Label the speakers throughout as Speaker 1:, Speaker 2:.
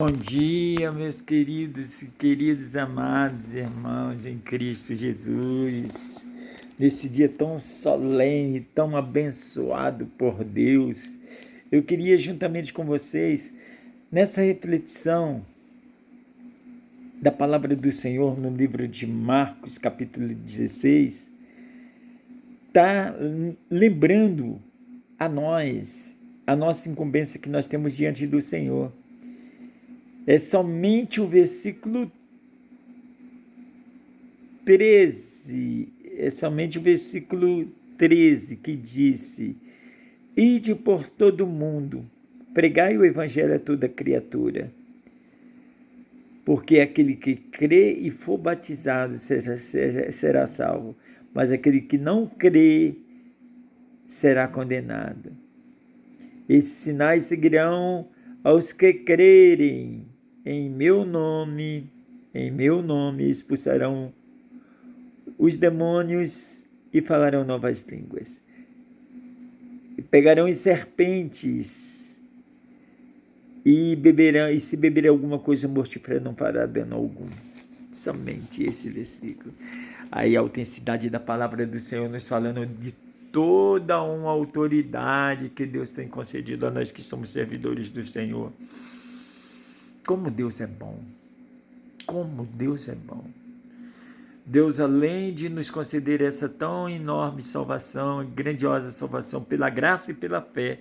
Speaker 1: Bom dia, meus queridos e queridos amados irmãos em Cristo Jesus. Nesse dia tão solene, tão abençoado por Deus, eu queria, juntamente com vocês, nessa reflexão da palavra do Senhor no livro de Marcos, capítulo 16, tá lembrando a nós a nossa incumbência que nós temos diante do Senhor. É somente o versículo 13, é somente o versículo 13 que disse: Ide por todo o mundo, pregai o evangelho a toda criatura, porque aquele que crê e for batizado será salvo, mas aquele que não crê será condenado. Esses sinais seguirão aos que crerem em meu nome expulsarão os demônios e falarão novas línguas. E pegarão em serpentes e beberão, e se beberem alguma coisa mortífera não fará dano algum. Somente esse versículo. Aí a autenticidade da palavra do Senhor nos falando de toda uma autoridade que Deus tem concedido a nós que somos servidores do Senhor. Como Deus é bom. Como Deus é bom. Deus, além de nos conceder essa tão enorme salvação, grandiosa salvação, pela graça e pela fé,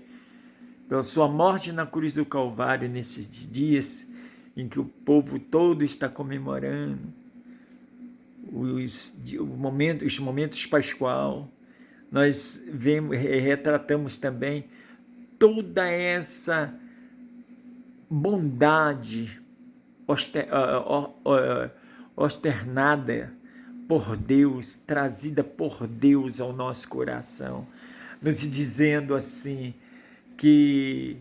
Speaker 1: pela sua morte na cruz do Calvário, nesses dias em que o povo todo está comemorando os momentos pascual, nós retratamos também toda essa bondade externada por Deus, trazida por Deus ao nosso coração, nos dizendo assim que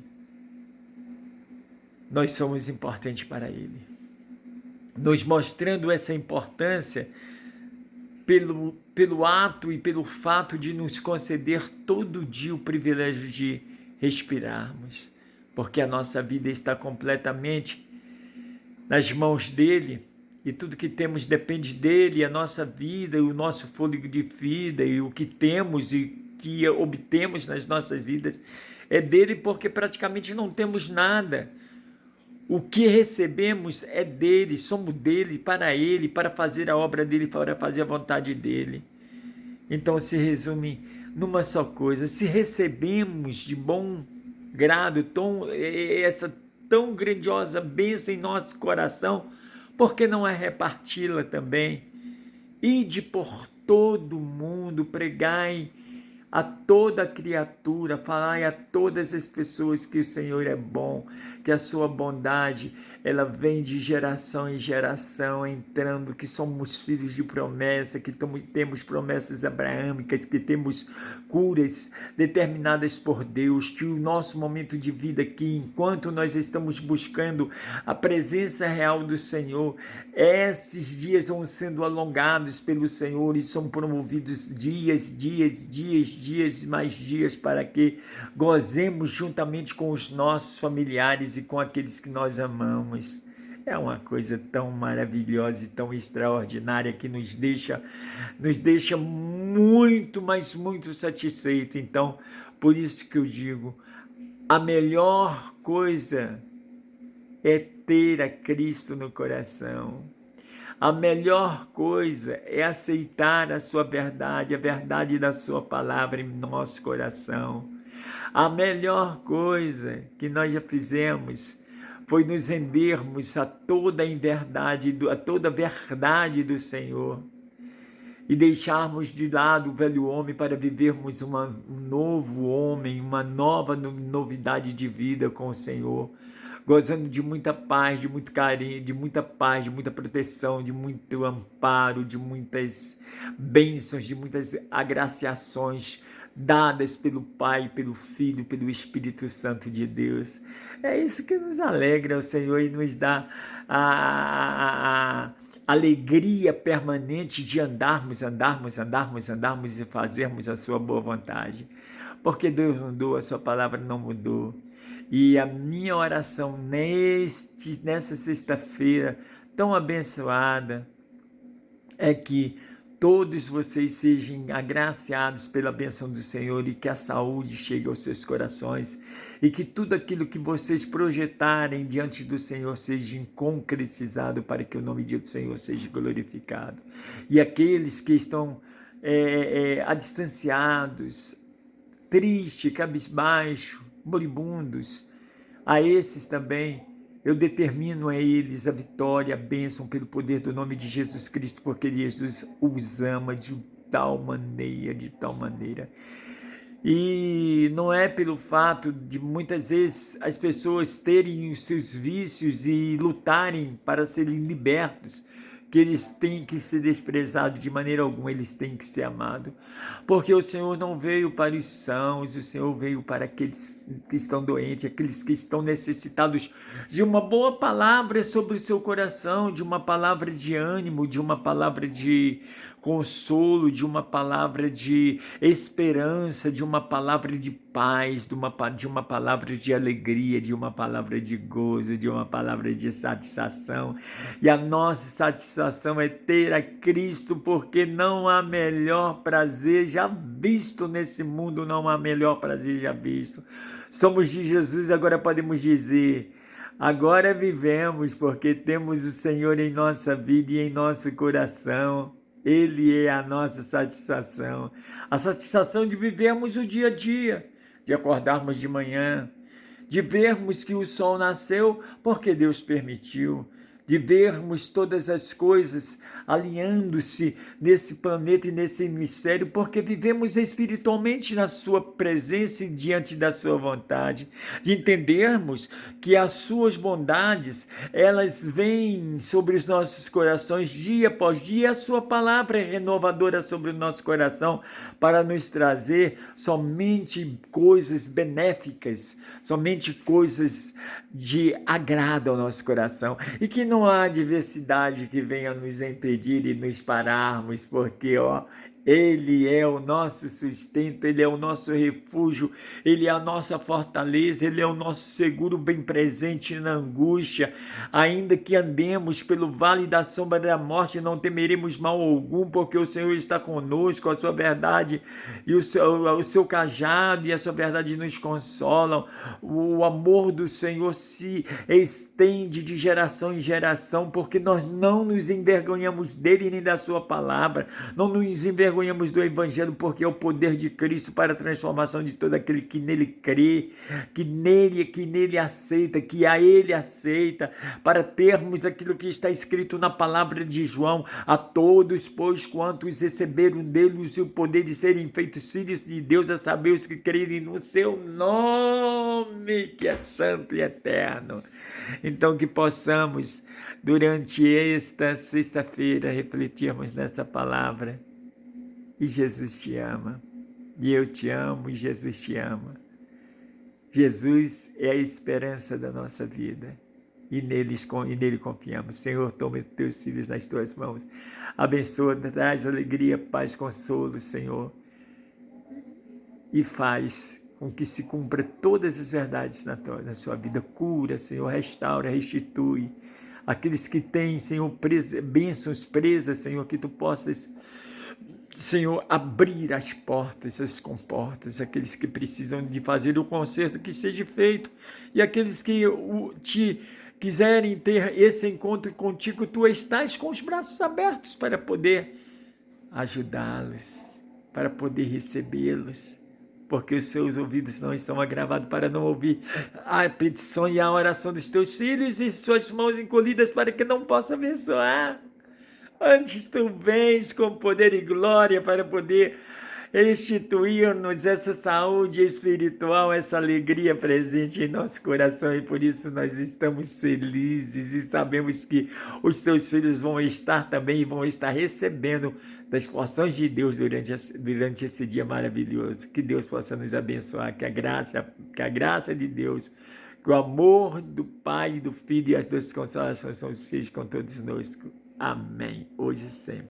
Speaker 1: nós somos importantes para Ele, nos mostrando essa importância pelo ato e pelo fato de nos conceder todo dia o privilégio de respirarmos, porque a nossa vida está completamente nas mãos dele, e tudo que temos depende dele, a nossa vida, o nosso fôlego de vida, e o que temos e que obtemos nas nossas vidas é dele, porque praticamente não temos nada. O que recebemos é dele, somos dele, para fazer a obra dele, para fazer a vontade dele. Então se resume numa só coisa: se recebemos de bom grado essa tão grandiosa bênção em nosso coração, por que não é reparti-la também? Ide por todo mundo, pregai a toda criatura, falai a todas as pessoas que o Senhor é bom, que a sua bondade, ela vem de geração em geração, entrando, que somos filhos de promessa, que temos promessas abraâmicas, que temos curas determinadas por Deus, que o nosso momento de vida aqui, enquanto nós estamos buscando a presença real do Senhor, esses dias vão sendo alongados pelo Senhor e são promovidos dias, mais dias, para que gozemos juntamente com os nossos familiares e com aqueles que nós amamos. É uma coisa tão maravilhosa e tão extraordinária que nos deixa muito, mas muito satisfeito. Então, por isso que eu digo, a melhor coisa é ter a Cristo no coração. A melhor coisa é aceitar a sua verdade, a verdade da sua palavra em nosso coração. A melhor coisa que nós já fizemos foi nos rendermos a toda a verdade do Senhor e deixarmos de lado o velho homem para vivermos um novo homem, uma nova novidade de vida com o Senhor, gozando de muita paz, de muito carinho, de muita paz, de muita proteção, de muito amparo, de muitas bênçãos, de muitas agraciações dadas pelo Pai, pelo Filho, pelo Espírito Santo de Deus. É isso que nos alegra, o Senhor, e nos dá a alegria permanente de andarmos e fazermos a sua boa vontade. Porque Deus mudou, a sua palavra não mudou. E a minha oração nessa sexta-feira tão abençoada é que todos vocês sejam agraciados pela bênção do Senhor e que a saúde chegue aos seus corações e que tudo aquilo que vocês projetarem diante do Senhor seja concretizado para que o nome do Senhor seja glorificado. E aqueles que estão distanciados, tristes, cabisbaixo, moribundos, a esses também eu determino a eles a vitória, a bênção pelo poder do nome de Jesus Cristo, porque Jesus os ama de tal maneira. E não é pelo fato de muitas vezes as pessoas terem os seus vícios e lutarem para serem libertos, que eles têm que ser desprezados de maneira alguma, eles têm que ser amados. Porque o Senhor não veio para os sãos, o Senhor veio para aqueles que estão doentes, aqueles que estão necessitados de uma boa palavra sobre o seu coração, de uma palavra de ânimo, de uma palavra de consolo, de uma palavra de esperança, de uma palavra de paz, de uma palavra de alegria, de uma palavra de gozo, de uma palavra de satisfação. E a nossa satisfação é ter a Cristo, porque não há melhor prazer já visto nesse mundo, não há melhor prazer já visto. Somos de Jesus, agora podemos dizer: agora vivemos porque temos o Senhor em nossa vida e em nosso coração. Ele é a nossa satisfação. A satisfação de vivermos o dia a dia, de acordarmos de manhã, de vermos que o sol nasceu porque Deus permitiu, de vermos todas as coisas alinhando-se nesse planeta e nesse hemisfério, porque vivemos espiritualmente na sua presença e diante da sua vontade, de entendermos que as suas bondades, elas vêm sobre os nossos corações dia após dia, a sua palavra é renovadora sobre o nosso coração para nos trazer somente coisas benéficas, somente coisas de agrado ao nosso coração, e que não há adversidade que venha nos impedir e nos pararmos, porque Ele é o nosso sustento, Ele é o nosso refúgio, Ele é a nossa fortaleza, Ele é o nosso seguro bem presente na angústia. Ainda que andemos pelo vale da sombra da morte, não temeremos mal algum, porque o Senhor está conosco, a sua verdade e o seu cajado e a sua verdade nos consolam. O amor do Senhor se estende de geração em geração, porque nós não nos envergonhamos dele nem da sua palavra, não nos envergonhamos do Evangelho, porque é o poder de Cristo para a transformação de todo aquele que nele crê, que nele aceita, que a ele aceita, para termos aquilo que está escrito na palavra de João: a todos, pois, quantos receberam deles o poder de serem feitos filhos de Deus, a saber, os que crerem no seu nome, que é santo e eterno. Então, que possamos, durante esta sexta-feira, refletirmos nessa palavra. E Jesus te ama, e eu te amo, e Jesus te ama. Jesus é a esperança da nossa vida, e nele confiamos. Senhor, toma teus filhos nas tuas mãos, abençoa, traz alegria, paz, consolo, Senhor, e faz com que se cumpra todas as verdades na sua vida. Cura, Senhor, restaura, restitui aqueles que têm, Senhor, bênçãos presas, Senhor, que tu possas, Senhor, abrir as portas, as comportas, aqueles que precisam de fazer o conserto que seja feito, e aqueles que te quiserem ter esse encontro contigo, tu estás com os braços abertos para poder ajudá-los, para poder recebê-los, porque os seus ouvidos não estão agravados para não ouvir a petição e a oração dos teus filhos, e suas mãos encolhidas para que não possa abençoar. Antes tu vens com poder e glória para poder restituir-nos essa saúde espiritual, essa alegria presente em nosso coração, e por isso nós estamos felizes e sabemos que os teus filhos vão estar também e vão estar recebendo das porções de Deus durante esse dia maravilhoso. Que Deus possa nos abençoar, que a graça de Deus, que o amor do Pai, do Filho e as duas consolações sejam com todos nós. Amém. Hoje e sempre.